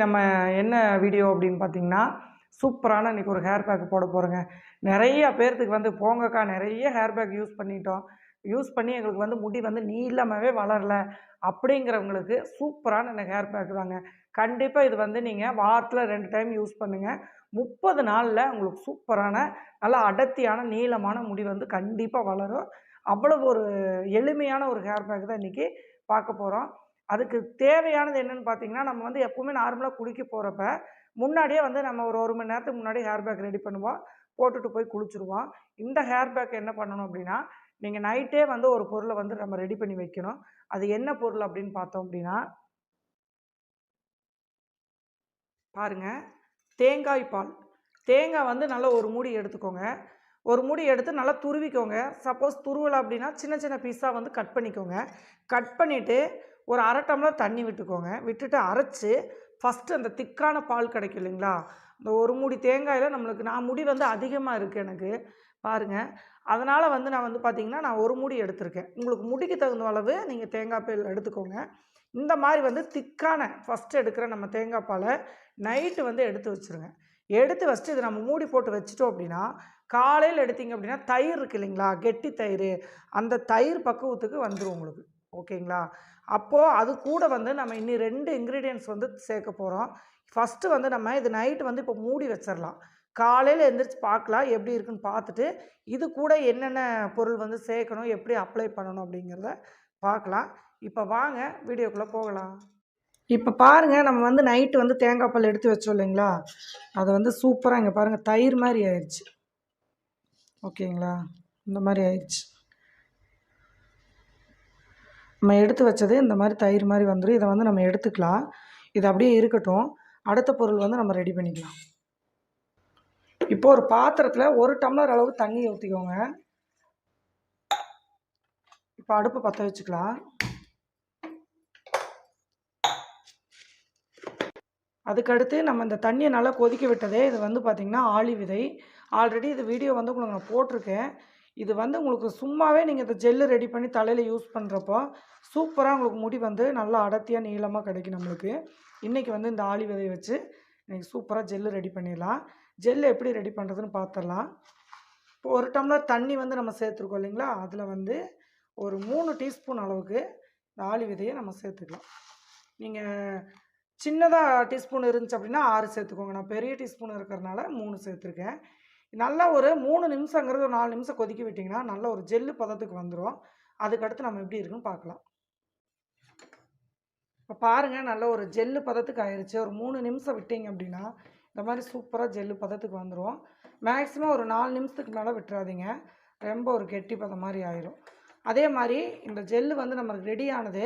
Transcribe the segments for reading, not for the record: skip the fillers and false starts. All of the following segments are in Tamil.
நம்ம என்ன வீடியோ அப்படின்னு பார்த்தீங்கன்னா, சூப்பரான இன்றைக்கி ஒரு ஹேர் பேக் போட போகிறோங்க. நிறைய பேர்த்துக்கு வந்து போங்கக்கா நிறைய ஹேர் பேக் யூஸ் பண்ணிட்டோம். யூஸ் பண்ணி எங்களுக்கு வந்து முடி வந்து நீளமாகவே வளரல அப்படிங்கிறவங்களுக்கு சூப்பரான இந்த ஹேர் பேக் தாங்க. கண்டிப்பாக இது வந்து நீங்கள் வாரத்தில் 2 டைம் யூஸ் பண்ணுங்கள். 30 நாளில் உங்களுக்கு சூப்பரான நல்லா அடர்த்தியான நீளமான முடி வந்து கண்டிப்பாக வளரும். அவ்வளோ ஒரு எளிமையான ஒரு ஹேர் பேக் தான் இன்றைக்கி பார்க்க போகிறோம். அதுக்கு தேவையானது என்னன்னு பார்த்தீங்கன்னா, நம்ம வந்து எப்பவுமே நார்மலா குளிக்க போறப்ப, முன்னாடியே வந்து நம்ம ஒரு 1 மணி நேரத்துக்கு முன்னாடி ஹேர் பேக் ரெடி பண்ணுவோம். போட்டுட்டு போய் குளிச்சுருவோம். இந்த ஹேர் பேக் என்ன பண்ணணும் அப்டின்னா, நீங்க நைட்டே வந்து ஒரு பொருள வந்து நம்ம ரெடி பண்ணி வைக்கணும். அது என்ன பொருள் அப்டின்னு பார்த்தோம் அப்டின்னா, பாருங்க தேங்காய் பால். தேங்காய் வந்து நல்லா ஒரு மூடி எடுத்துக்கோங்க. ஒரு மூடி எடுத்து நல்லா துருவிக்கோங்க. சப்போஸ் துருவல அப்டின்னா, சின்ன சின்ன பீஸா வந்து கட் பண்ணிக்கோங்க. கட் பண்ணிட்டு ஒரு 1/2 டம்ளர் தண்ணி விட்டுக்கோங்க. விட்டுட்டு அரைச்சு ஃபஸ்ட்டு அந்த திக்கான பால் கிடைக்கும் இல்லைங்களா? இந்த ஒரு மூடி தேங்காயில நம்மளுக்கு நான் முடி வந்து அதிகமா இருக்கு எனக்கு. பாருங்க. அதனால வந்து நான் வந்து பார்த்தீங்கன்னா, நான் ஒரு மூடி எடுத்திருக்கேன். உங்களுக்கு முடிக்கு தகுந்த அளவு நீங்க தேங்காய் பால் எடுத்துக்கோங்க. இந்த மாரி வந்து திக்கான ஃபஸ்ட்டு எடுக்கிற நம்ம தேங்காய் பால நைட்டு வந்து எடுத்து வச்சுருங்க. எடுத்து வச்சுட்டு இத நம்ம மூடி போட்டு வச்சுட்டோம் அப்படின்னா, காலையில எடுத்தீங்க அப்படின்னா, தயிர் இருக்கு இல்லைங்களா? கெட்டி தயிரு. அந்த தயிர் பக்குவத்துக்கு வந்துரும் உங்களுக்கு. ஓகேங்களா? அப்போ அது கூட வந்து நம்ம இன்னி 2 இன்கிரீடியன்ட்ஸ் வந்து சேர்க்க போறோம். ஃபர்ஸ்ட்டு வந்து நம்ம இது நைட் வந்து இப்போ மூடி வச்சிரலாம். காலையில எந்திரிச்சு பார்க்கலாம். எப்படி இருக்குன்னு பார்த்துட்டு, இது கூட என்னென்ன பொருள் வந்து சேர்க்கணும், எப்படி அப்ளை பண்ணணும் அப்படிங்கிறத பார்க்கலாம். இப்ப வாங்க வீடியோக்குள்ள போகலாம். இப்ப பாருங்க நம்ம வந்து நைட் வந்து தேங்காய் பால் எடுத்து வச்சோம் இல்லைங்களா? அது வந்து சூப்பரா இங்க பாருங்க தயிர் மாரி ஆயிருச்சு. ஓகேங்களா? இந்த மாரி ஆயிருச்சு. நம்ம எடுத்து வச்சது இந்த மாதிரி தயிர் மாதிரி வந்துடும். இதை வந்து நம்ம எடுத்துக்கலாம். இது அப்படியே இருக்கட்டும். அடுத்த பொருள் வந்து நம்ம ரெடி பண்ணிக்கலாம். இப்போ ஒரு பாத்திரத்தில் 1 டம்ளர் அளவு தண்ணி ஊற்றிக்கோங்க. இப்போ அடுப்பு பற்ற வச்சுக்கலாம். அதுக்கடுத்து நம்ம இந்த தண்ணியை நல்லா கொதிக்க விட்டதே இது வந்து பார்த்திங்கன்னா ஆளி விதை. ஆல்ரெடி இது வீடியோ வந்து உங்களுக்கு நான் போட்டிருக்கேன். இது வந்து உங்களுக்கு சும்மாவே நீங்கள் இந்த ஜெல்லு ரெடி பண்ணி தலையில் யூஸ் பண்ணுறப்போ சூப்பராக உங்களுக்கு முடி வந்து நல்லா அடர்த்தியாக நீளமாக கிடைக்கும் நம்மளுக்கு. இன்றைக்கி வந்து இந்த ஆளி விதையை வச்சு இன்றைக்கி சூப்பராக ஜெல்லு ரெடி பண்ணிடலாம். ஜெல்லு எப்படி ரெடி பண்ணுறதுன்னு பார்த்துடலாம். இப்போ 1 டம்ளர் தண்ணி வந்து நம்ம சேர்த்துருக்கோம் இல்லைங்களா? அதில் வந்து ஒரு 3 டீஸ்பூன் அளவுக்கு இந்த ஆளி விதையை நம்ம சேர்த்துக்கலாம். நீங்கள் சின்னதாக டீஸ்பூன் இருந்துச்சு அப்படின்னா 6 சேர்த்துக்கோங்க. நான் பெரிய டீஸ்பூன் இருக்கிறதுனால 3 சேர்த்துருக்கேன். நல்லா ஒரு 3 நிமிஷங்கிறது ஒரு 4 நிமிஷம் கொதிக்க விட்டிங்கன்னா நல்ல ஒரு ஜெல்லு பதத்துக்கு வந்துடும். அதுக்கடுத்து நம்ம எப்படி இருக்குன்னு பார்க்கலாம். இப்போ பாருங்கள் நல்ல ஒரு ஜெல்லு பதத்துக்கு ஆயிடுச்சு. ஒரு 3 நிமிஷம் விட்டிங்க அப்படின்னா இந்த மாதிரி சூப்பராக ஜெல்லு பதத்துக்கு வந்துடும். மேக்ஸிமம் ஒரு 4 நிமிஷத்துக்கு மேலே விட்டுறாதீங்க. ரொம்ப ஒரு கெட்டி பதம் மாதிரி ஆயிரும். அதே மாதிரி இந்த ஜெல்லு வந்து நம்மளுக்கு ரெடி ஆனது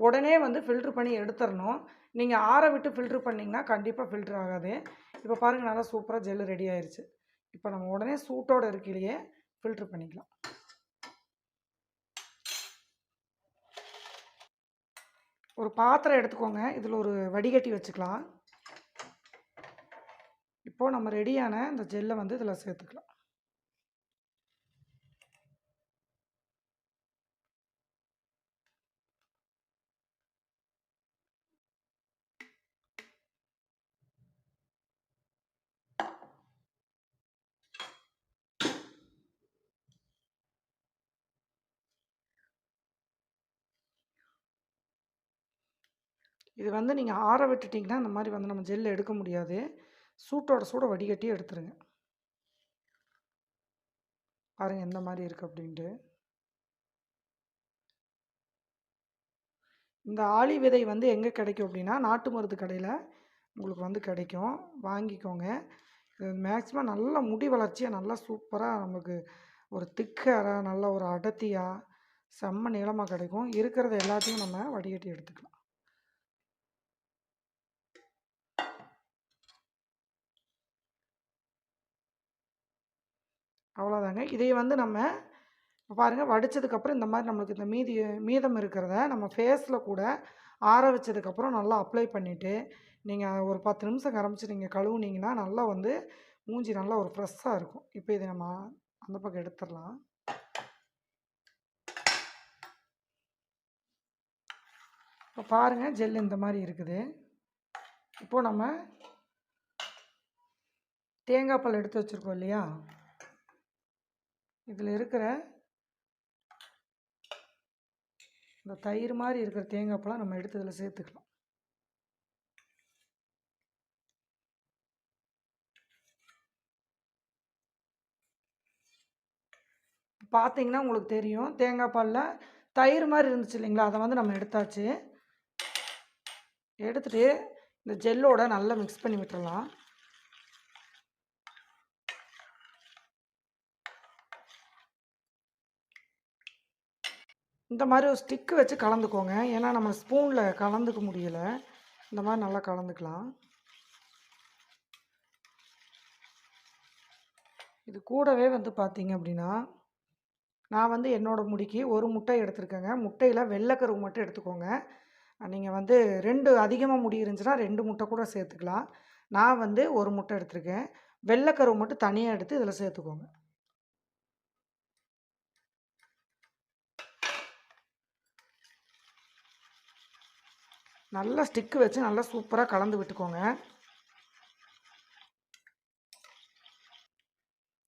உடனே வந்து ஃபில்ட்ரு பண்ணி எடுத்துடணும். நீங்கள் ஆற விட்டு ஃபில்ட்ரு பண்ணிங்கன்னா கண்டிப்பாக ஃபில்ட்ரு ஆகாது. இப்போ பாருங்கள் நல்லா சூப்பராக ஜெல்லு ரெடி ஆயிடுச்சு. இப்போ நம்ம உடனே சூட்டோடு இருக்கையிலேயே ஃபில்ட்ரு பண்ணிக்கலாம். ஒரு பாத்திரம் எடுத்துக்கோங்க. இதில் ஒரு வடிகட்டி வச்சுக்கலாம். இப்போது நம்ம ரெடியான இந்த ஜெல்லை வந்து இதில் சேர்த்துக்கலாம். இது வந்து நீங்கள் ஆற விட்டுட்டிங்கன்னா இந்த மாதிரி வந்து நம்ம ஜெல் எடுக்க முடியாது. சூட்டோட சூட வடிகட்டி எடுத்துருங்க. பாருங்கள் எந்த மாதிரி இருக்குது அப்படின்ட்டு. இந்த ஆளி விதை வந்து எங்கே கிடைக்கும் அப்படின்னா நாட்டு மருந்து கடையில் உங்களுக்கு வந்து கிடைக்கும். வாங்கிக்கோங்க. இது மேக்ஸிமம் நல்லா முடி வளர்ச்சியாக நல்லா சூப்பராக நமக்கு ஒரு திக் ஹேராக நல்ல ஒரு அடர்த்தியாக செம்ம நீளமாக கிடைக்கும். இருக்கிறது எல்லாத்தையும் நம்ம வடிகட்டி எடுத்துக்கலாம். அவ்வளோதாங்க. இதை வந்து நம்ம பாருங்கள் வடித்ததுக்கப்புறம் இந்த மாதிரி நம்மளுக்கு இந்த மீதம் இருக்கிறத நம்ம ஃபேஸில் கூட ஆற வச்சதுக்கப்புறம் நல்லா அப்ளை பண்ணிவிட்டு நீங்கள் ஒரு 10 நிமிஷம் கரமிச்சு நீங்கள் கழுவுனீங்கன்னா நல்லா வந்து மூஞ்சி நல்லா ஒரு ஃப்ரெஷ்ஷாக இருக்கும். இப்போ இதை நம்ம அந்த பக்கம் எடுத்துடலாம். இப்போ பாருங்கள் ஜெல் இந்த மாதிரி இருக்குது. இப்போது நம்ம தேங்காய் பால் எடுத்து வச்சுருக்கோம் இல்லையா, இதில் இருக்கிற இந்த தயிர் மாதிரி இருக்கிற தேங்காய் பாலை நம்ம எடுத்து இதில் சேர்த்துக்கலாம். பார்த்தீங்கன்னா உங்களுக்கு தெரியும், தேங்காய் பாலில் தயிர் மாதிரி இருந்துச்சு இல்லைங்களா, அதை வந்து நம்ம எடுத்தாச்சு. எடுத்துகிட்டு இந்த ஜெல்லோட நல்லா மிக்ஸ் பண்ணி விட்டுறலாம். இந்த மாதிரி ஒரு ஸ்டிக்கு வச்சு கலந்துக்கோங்க, ஏன்னா நம்ம ஸ்பூனில் கலந்துக்க முடியலை. இந்த மாதிரி நல்லா கலந்துக்கலாம். இது கூடவே வந்து பார்த்தீங்க அப்படின்னா, நான் வந்து என்னோடய முடிக்கு ஒரு முட்டை எடுத்துருக்கேங்க. முட்டையில் வெள்ளைக்கருவு மட்டும் எடுத்துக்கோங்க. நீங்கள் வந்து 2 அதிகமாக முடி இருந்துச்சுன்னா 2 முட்டை கூட சேர்த்துக்கலாம். நான் வந்து ஒரு முட்டை எடுத்திருக்கேன். வெள்ளைக்கருவு மட்டும் தனியாக எடுத்து இதில் சேர்த்துக்கோங்க. நல்லா ஸ்டிக்கு வச்சு நல்லா சூப்பராக கலந்து விட்டுக்கோங்க.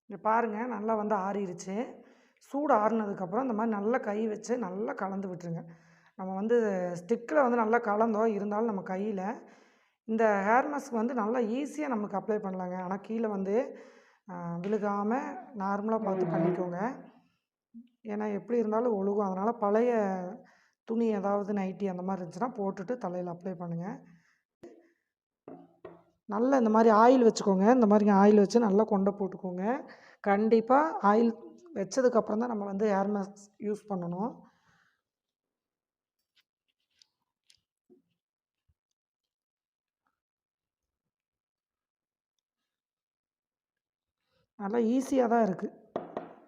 இங்கே பாருங்கள், நல்லா வந்து ஆறிடுச்சு. சூடு ஆறுனதுக்கப்புறம் இந்த மாதிரி நல்லா கை வச்சு நல்லா கலந்து விட்டுருங்க. நம்ம வந்து ஸ்டிக்கில் வந்து நல்லா கலந்தோம், இருந்தாலும் நம்ம கையில் இந்த ஹேர் மாஸ்க் வந்து நல்லா ஈஸியாக நமக்கு அப்ளை பண்ணலாங்க. ஆனால் கீழே வந்து விழுகாமல் நார்மலாக பார்த்து பண்ணிக்கோங்க. ஏன்னா எப்படி இருந்தாலும் ஒழுகும். அதனால் பழைய துணி ஏதாவது நைட்டி அந்த மாதிரி இருந்துச்சுன்னா போட்டுட்டு தலையில் அப்ளை பண்ணுங்கள். நல்லா இந்த மாதிரி ஆயில் வச்சுக்கோங்க. இந்த மாதிரி ஆயில் வச்சு நல்லா கொண்டை போட்டுக்கோங்க. கண்டிப்பாக ஆயில் வச்சதுக்கப்புறம் தான் நம்ம வந்து ஹேர் மாஸ்க் யூஸ் பண்ணணும். நல்லா ஈஸியாக தான் இருக்குது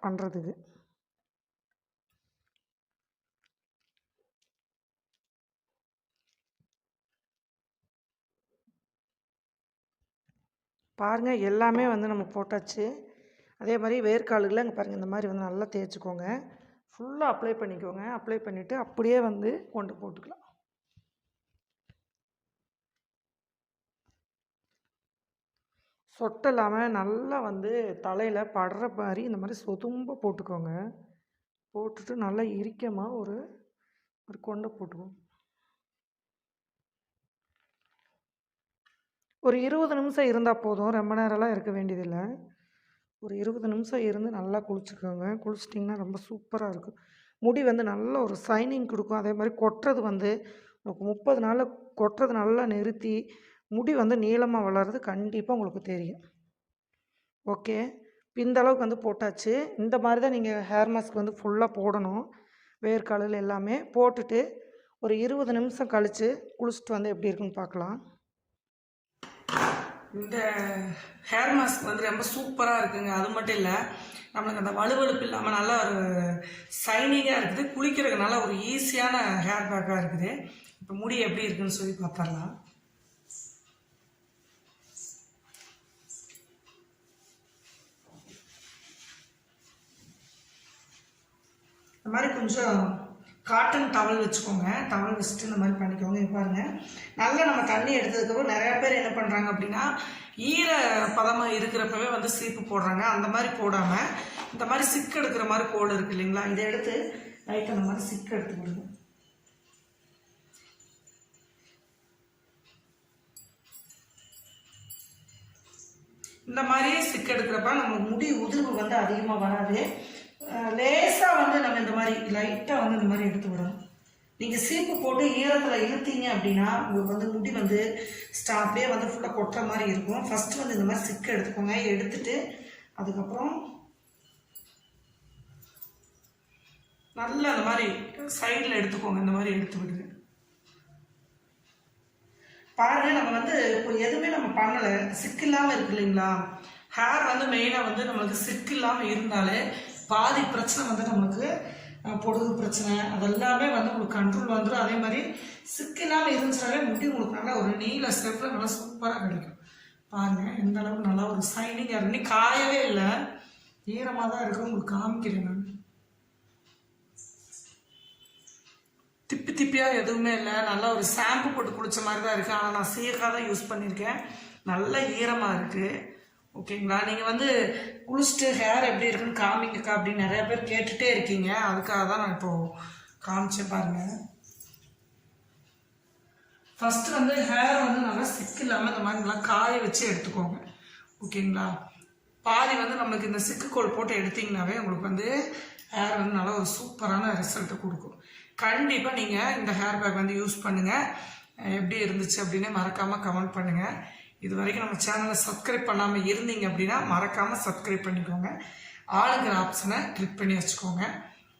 பண்ணுறதுக்கு. பாருங்கள், எல்லாமே வந்து நம்ம போட்டாச்சு. அதே மாதிரி வேர்க்காலுகளில் இங்கே பாருங்கள், இந்த மாதிரி வந்து நல்லா தேய்ச்சிக்கோங்க. ஃபுல்லாக அப்ளை பண்ணிக்கோங்க. அப்ளை பண்ணிவிட்டு அப்படியே வந்து கொண்டு போட்டுக்கலாம். சொட்டை இல்லாமல் நல்லா வந்து தலையில் படுற மாதிரி இந்த மாதிரி சொதும்ப போட்டுக்கோங்க. போட்டுட்டு நல்லா இறுக்கமாக ஒரு கொண்டை போட்டுக்கோங்க. ஒரு 20 நிமிஷம் இருந்தால் போதும், ரொம்ப நேரம்லாம் இருக்க வேண்டியதில்லை. ஒரு 20 நிமிஷம் இருந்து நல்லா குளிச்சுக்கோங்க. குளிச்சிட்டிங்கன்னா ரொம்ப சூப்பராக இருக்கும். முடி வந்து நல்ல ஒரு ஷைனிங் கொடுக்கும். அதே மாதிரி கொட்டுறது வந்து உங்களுக்கு 30 நாளில் கொட்டுறது நல்லா நிறுத்தி முடி வந்து நீளமாக வளர்றது கண்டிப்பாக உங்களுக்கு தெரியும். ஓகே, இந்த அளவுக்கு வந்து போட்டாச்சு. இந்த மாதிரி தான் நீங்கள் ஹேர் மாஸ்க் வந்து ஃபுல்லாக போடணும். வேர்க்காலில் எல்லாமே போட்டுட்டு ஒரு 20 நிமிஷம் கழித்து குளிச்சுட்டு வந்து எப்படி இருக்குன்னு பார்க்கலாம். இந்த ஹேர் மாஸ்க் வந்து ரொம்ப சூப்பராக இருக்குங்க. அது மட்டும் இல்லை, நம்மளுக்கு அந்த வலுவழுப்பு இல்லாமல் நல்லா ஒரு ஷைனிங்காக இருக்குது. குளிக்கிறதுக்கு நல்ல ஒரு ஈஸியான ஹேர் பேக்காக இருக்குது. இப்போ முடி எப்படி இருக்குன்னு சொல்லி பார்த்துடலாம். இந்த மாதிரி கொஞ்சம் காட்டன் டவல் வச்சுக்கோங்க. டவல் வச்சுட்டு இந்த மாதிரி பண்ணிக்கோங்க. பாருங்கள், நல்லா நம்ம தண்ணி எடுத்ததுக்கப்புறம் நிறையா பேர் என்ன பண்ணுறாங்க அப்படின்னா, ஈர பதமாக இருக்கிறப்பவே வந்து சீப்பு போடுறாங்க. அந்த மாதிரி போடாமல் இந்த மாதிரி சிக்கு எடுக்கிற மாதிரி கோல் இருக்குது இல்லைங்களா, இதை எடுத்து லைட்டாக அந்த மாதிரி சிக்கு எடுத்து கொடுங்க. இந்த மாதிரி சிக்கு எடுக்கிறப்ப நம்ம முடி உதிர்வு வந்து அதிகமாக வராது. லேசாக வந்து நம்ம இந்த மாதிரி லைட்டாக வந்து இந்த மாதிரி எடுத்து விடணும். நீங்கள் சீப்பு போட்டு ஈரத்தில் இழுத்தீங்க அப்படின்னா உங்களுக்கு வந்து முடி வந்து அப்படியே வந்து ஃபுல்லாக கொட்டுற மாதிரி இருக்கும். ஃபஸ்ட்டு வந்து இந்த மாதிரி சிக்கு எடுத்துக்கோங்க. எடுத்துட்டு அதுக்கப்புறம் நல்லா இந்த மாதிரி சைடில் எடுத்துக்கோங்க. இந்த மாதிரி எடுத்து விடுங்க. பாருங்கள், நம்ம வந்து இப்போ எதுவுமே நம்ம பண்ணலை, சிக்கு இல்லாமல் இருக்கு இல்லைங்களா. ஹேர் வந்து மெயினாக வந்து நம்மளுக்கு சிக்கு இல்லாமல் இருந்தாலே பாதி பிரச்சனை வந்து நம்மளுக்கு பொடுகு பிரச்சனை அதெல்லாமே வந்து உங்களுக்கு கண்ட்ரோல் வந்துடும். அதே மாதிரி சிக்கு இல்லாமல் இருந்துச்சாலே முடி உங்களுக்கு நல்லா ஒரு நீல ஸ்டெப்பில் நல்லா சூப்பராக கிடைக்கும். பாருங்கள் எந்த அளவுக்கு நல்லா ஒரு ஷைனிங்காக இருக்கு. காயவே இல்லை, ஈரமாக தான் இருக்குது. உங்களுக்கு காமிக்கிறேன் நான். திப்பி திப்பியாக எதுவுமே இல்லை, நல்லா ஒரு ஷாம்பு போட்டு குளிச்ச மாதிரி தான் இருக்குது. ஆனால் நான் சீக்காக தான் யூஸ் பண்ணியிருக்கேன், நல்ல ஈரமாக இருக்குது. ஓகேங்களா, நீங்கள் வந்து குளிச்சுட்டு ஹேர் எப்படி இருக்குன்னு காமிங்கக்கா அப்படின்னு நிறைய பேர் கேட்டுகிட்டே இருக்கீங்க, அதுக்காக தான் நான் இப்போது காமிச்சேன் பாருங்கள். ஃபஸ்ட்டு வந்து ஹேர் வந்து நல்லா சிக்கு இல்லாமல் இந்த மாதிரி நல்லா காய வச்சு எடுத்துக்கோங்க. ஓகேங்களா, பாதி வந்து நம்மளுக்கு இந்த சிக்குக்கோல் போட்டு எடுத்திங்கனாவே உங்களுக்கு வந்து ஹேர் வந்து நல்லா ஒரு சூப்பரான ரிசல்ட்டு கொடுக்கும். கண்டிப்பாக நீங்கள் இந்த ஹேர் பேக் வந்து யூஸ் பண்ணுங்கள், எப்படி இருந்துச்சு அப்படின்னு மறக்காமல் கமெண்ட் பண்ணுங்கள். இது வரைக்கும் நம்ம சேனலை சப்ஸ்கிரைப் பண்ணாமல் இருந்தீங்க அப்படின்னா மறக்காமல் சப்ஸ்கிரைப் பண்ணிக்கோங்க, ஆளுங்கிற ஆப்ஷனை கிளிக் பண்ணி வச்சுக்கோங்க.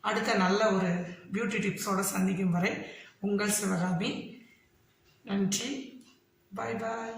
அடுத்த நல்ல ஒரு பியூட்டி டிப்ஸோடு சந்திக்கும் வரை உங்கள் சிவகாமி. நன்றி, பாய் பாய்.